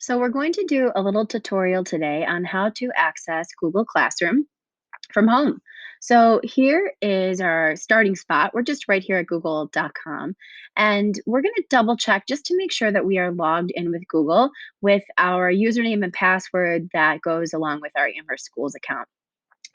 So we're going to do a little tutorial today on how to access Google Classroom from home. So here is our starting spot. We're just right here at google.com. And we're going to double check just to make sure that we are logged in with Google with our username and password that goes along with our Amherst Schools account.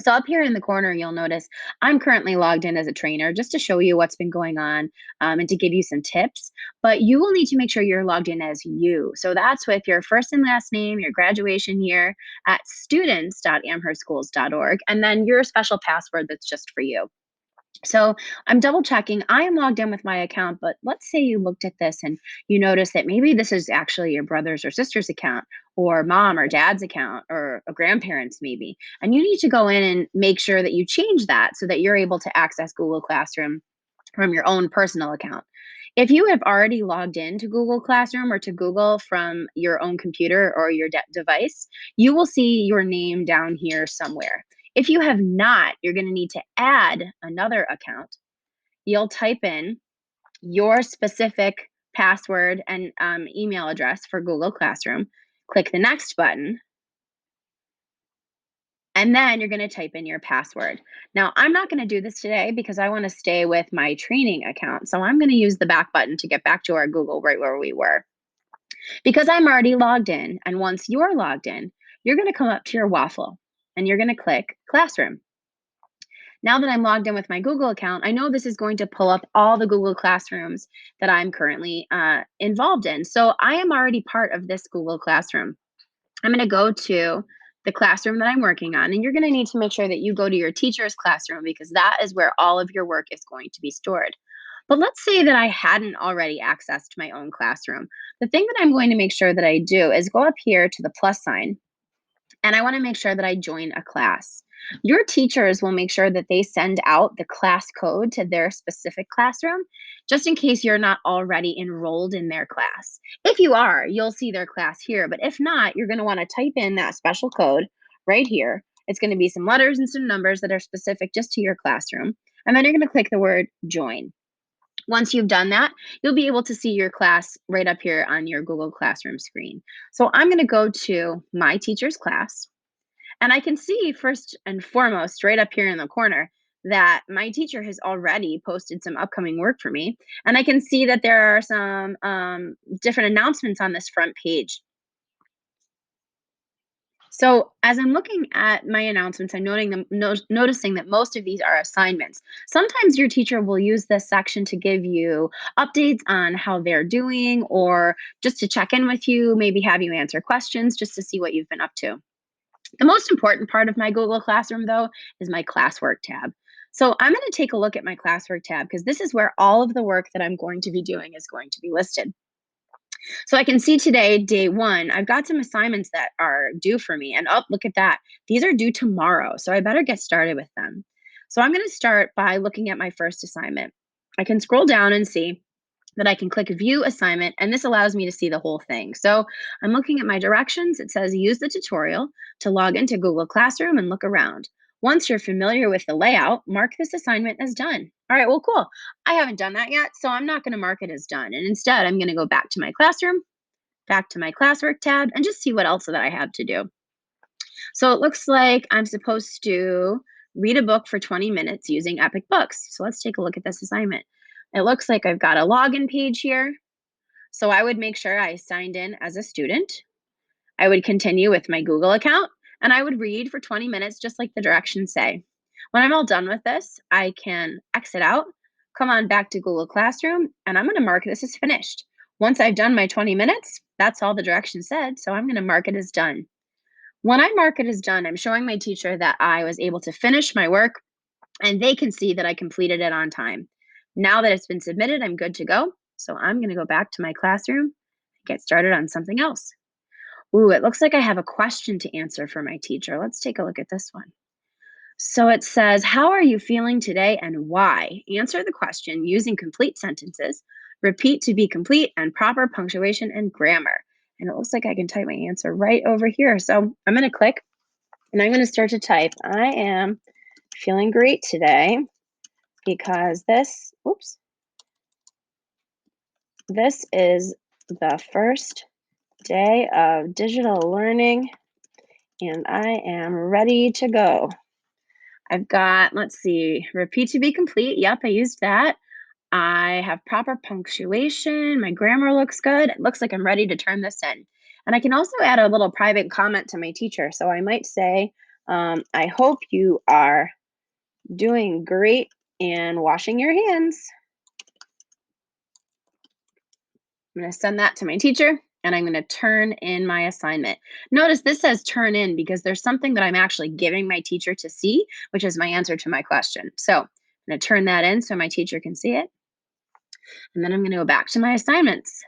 So up here in the corner, you'll notice I'm currently logged in as a trainer just to show you what's been going on and to give you some tips. But you will need to make sure you're logged in as you. So that's with your first and last name, your graduation year at students.amherstschools.org, and then your special password that's just for you. So I'm double checking. I am logged in with my account, but let's say you looked at this and you notice that maybe this is actually your brother's or sister's account, or mom or dad's account, or a grandparent's maybe. And you need to go in and make sure that you change that so that you're able to access Google Classroom from your own personal account. If you have already logged into Google Classroom or to Google from your own computer or your device, you will see your name down here somewhere. If you have not, you're going to need to add another account. You'll type in your specific password and email address for Google Classroom, click the next button, and then you're going to type in your password. Now, I'm not going to do this today because I want to stay with my training account. So I'm going to use the back button to get back to our Google right where we were. Because I'm already logged in, and once you're logged in, you're going to come up to your waffle and you're going to click Classroom. Now that I'm logged in with my Google account, I know this is going to pull up all the Google Classrooms that I'm currently involved in. So I am already part of this Google Classroom. I'm going to go to the classroom that I'm working on, and you're going to need to make sure that you go to your teacher's classroom because that is where all of your work is going to be stored. But let's say that I hadn't already accessed my own classroom. The thing that I'm going to make sure that I do is go up here to the plus sign, and I want to make sure that I join a class. Your teachers will make sure that they send out the class code to their specific classroom, just in case you're not already enrolled in their class. If you are, you'll see their class here, but if not, you're going to want to type in that special code right here. It's going to be some letters and some numbers that are specific just to your classroom. And then you're going to click the word join. Once you've done that, you'll be able to see your class right up here on your Google Classroom screen. So I'm going to go to my teacher's class, and I can see first and foremost, right up here in the corner, that my teacher has already posted some upcoming work for me. And I can see that there are some different announcements on this front page. So as I'm looking at my announcements, I'm noticing that most of these are assignments. Sometimes your teacher will use this section to give you updates on how they're doing, or just to check in with you, maybe have you answer questions just to see what you've been up to. The most important part of my Google Classroom, though, is my classwork tab. So I'm going to take a look at my classwork tab because this is where all of the work that I'm going to be doing is going to be listed. So I can see today, day one, I've got some assignments that are due for me. And oh, look at that. These are due tomorrow. So I better get started with them. So I'm going to start by looking at my first assignment. I can scroll down and see that I can click view assignment, and this allows me to see the whole thing. So I'm looking at my directions. It says use the tutorial to log into Google Classroom and look around. Once you're familiar with the layout, mark this assignment as done. All right, well, cool. I haven't done that yet, so I'm not going to mark it as done. And instead, I'm going to go back to my classroom, back to my classwork tab, and just see what else that I have to do. So it looks like I'm supposed to read a book for 20 minutes using Epic Books. So let's take a look at this assignment. It looks like I've got a login page here. So I would make sure I signed in as a student. I would continue with my Google account, and I would read for 20 minutes just like the directions say. When I'm all done with this, I can exit out, come on back to Google Classroom, and I'm going to mark this as finished. Once I've done my 20 minutes, that's all the directions said, so I'm going to mark it as done. When I mark it as done, I'm showing my teacher that I was able to finish my work, and they can see that I completed it on time. Now that it's been submitted, I'm good to go. So I'm going to go back to my classroom, get started on something else. Ooh, it looks like I have a question to answer for my teacher. Let's take a look at this one. So it says, how are you feeling today and why? Answer the question using complete sentences. Repeat to be complete and proper punctuation and grammar. And it looks like I can type my answer right over here. So I'm going to click and I'm going to start to type. I am feeling great today because this is the first day of digital learning, and I am ready to go. I've got, let's see, repeat to be complete. Yep, I used that. I have proper punctuation. My grammar looks good. It looks like I'm ready to turn this in. And I can also add a little private comment to my teacher. So I might say, I hope you are doing great and washing your hands. I'm going to send that to my teacher and I'm going to turn in my assignment. Notice this says turn in because there's something that I'm actually giving my teacher to see, which is my answer to my question. So I'm going to turn that in so my teacher can see it. And then I'm going to go back to my assignments.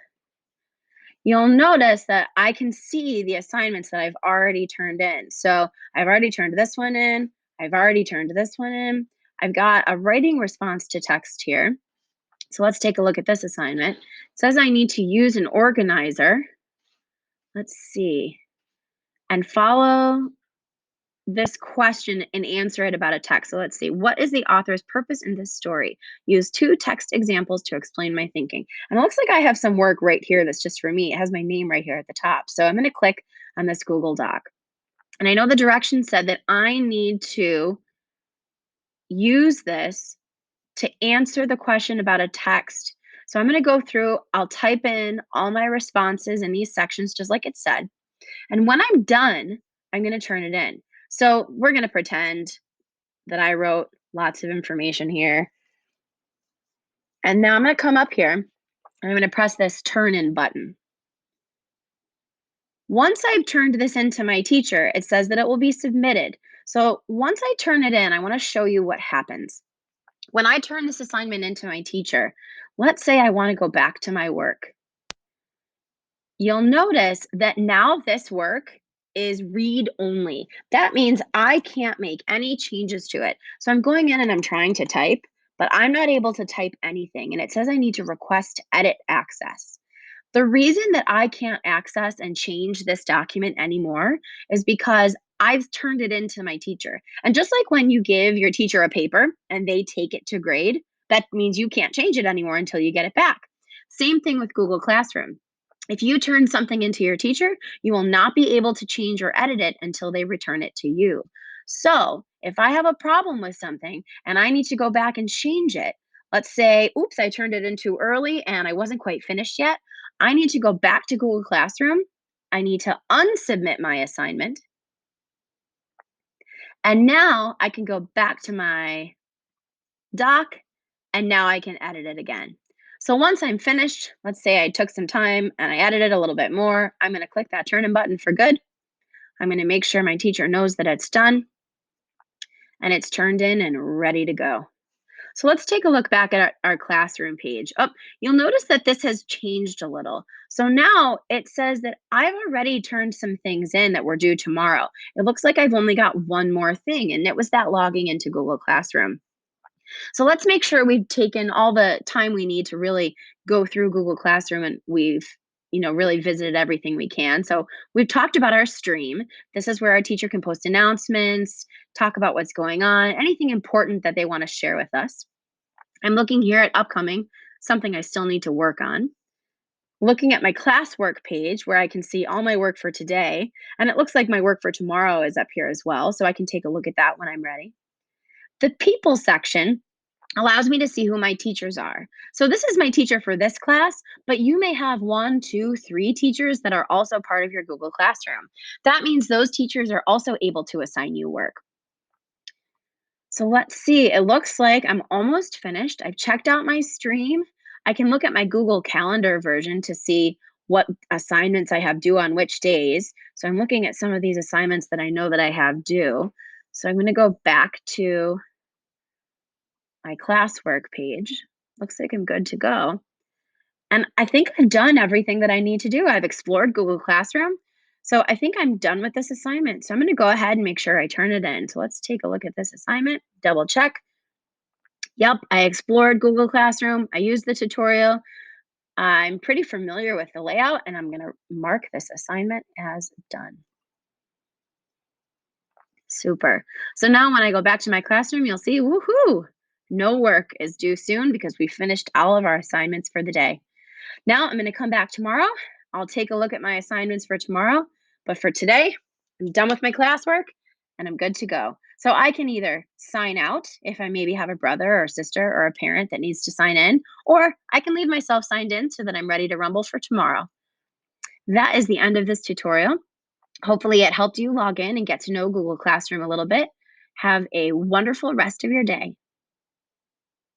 You'll notice that I can see the assignments that I've already turned in. So I've already turned this one in. I've already turned this one in. I've got a writing response to text here. So let's take a look at this assignment. It says I need to use an organizer. Let's see. And follow this question and answer it about a text. So let's see. What is the author's purpose in this story? Use two text examples to explain my thinking. And it looks like I have some work right here that's just for me. It has my name right here at the top. So I'm going to click on this Google Doc. And I know the directions said that I need to use this to answer the question about a text. So I'm going to go through, I'll type in all my responses in these sections, just like it said. And when I'm done, I'm going to turn it in. So we're going to pretend that I wrote lots of information here. And now I'm going to come up here and I'm going to press this turn in button. Once I've turned this into my teacher, it says that it will be submitted. So once I turn it in, I want to show you what happens. When I turn this assignment into my teacher, let's say I want to go back to my work. You'll notice that now this work is read only. That means I can't make any changes to it. So I'm going in and I'm trying to type, but I'm not able to type anything. And it says I need to request edit access. The reason that I can't access and change this document anymore is because I've turned it into my teacher. And just like when you give your teacher a paper and they take it to grade, that means you can't change it anymore until you get it back. Same thing with Google Classroom. If you turn something into your teacher, you will not be able to change or edit it until they return it to you. So, if I have a problem with something and I need to go back and change it, let's say, oops, I turned it in too early and I wasn't quite finished yet, I need to go back to Google Classroom. I need to unsubmit my assignment. And now I can go back to my doc and now I can edit it again. So once I'm finished, let's say I took some time and I edited a little bit more, I'm going to click that turn in button for good. I'm going to make sure my teacher knows that it's done and it's turned in and ready to go. So let's take a look back at our classroom page. Oh, you'll notice that this has changed a little. So now it says that I've already turned some things in that were due tomorrow. It looks like I've only got one more thing, and it was that logging into Google Classroom. So let's make sure we've taken all the time we need to really go through Google Classroom and we've really visited everything we can. So we've talked about our stream. This is where our teacher can post announcements, talk about what's going on, anything important that they want to share with us. I'm looking here at upcoming, something I still need to work on. Looking at my classwork page where I can see all my work for today, and it looks like my work for tomorrow is up here as well, so I can take a look at that when I'm ready. The people section allows me to see who my teachers are. So this is my teacher for this class, but you may have one, two, three teachers that are also part of your Google Classroom. That means those teachers are also able to assign you work. So let's see, it looks like I'm almost finished. I've checked out my stream. I can look at my Google Calendar version to see what assignments I have due on which days. So I'm looking at some of these assignments that I know that I have due. So I'm going to go back to my classwork page. Looks like I'm good to go. And I think I've done everything that I need to do. I've explored Google Classroom. So I think I'm done with this assignment. So I'm going to go ahead and make sure I turn it in. So let's take a look at this assignment, double check. Yep, I explored Google Classroom. I used the tutorial. I'm pretty familiar with the layout, and I'm going to mark this assignment as done. Super. So now when I go back to my classroom, you'll see, woohoo, no work is due soon because we finished all of our assignments for the day. Now I'm going to come back tomorrow. I'll take a look at my assignments for tomorrow, but for today, I'm done with my classwork and I'm good to go. So I can either sign out if I maybe have a brother or sister or a parent that needs to sign in, or I can leave myself signed in so that I'm ready to rumble for tomorrow. That is the end of this tutorial. Hopefully, it helped you log in and get to know Google Classroom a little bit. Have a wonderful rest of your day.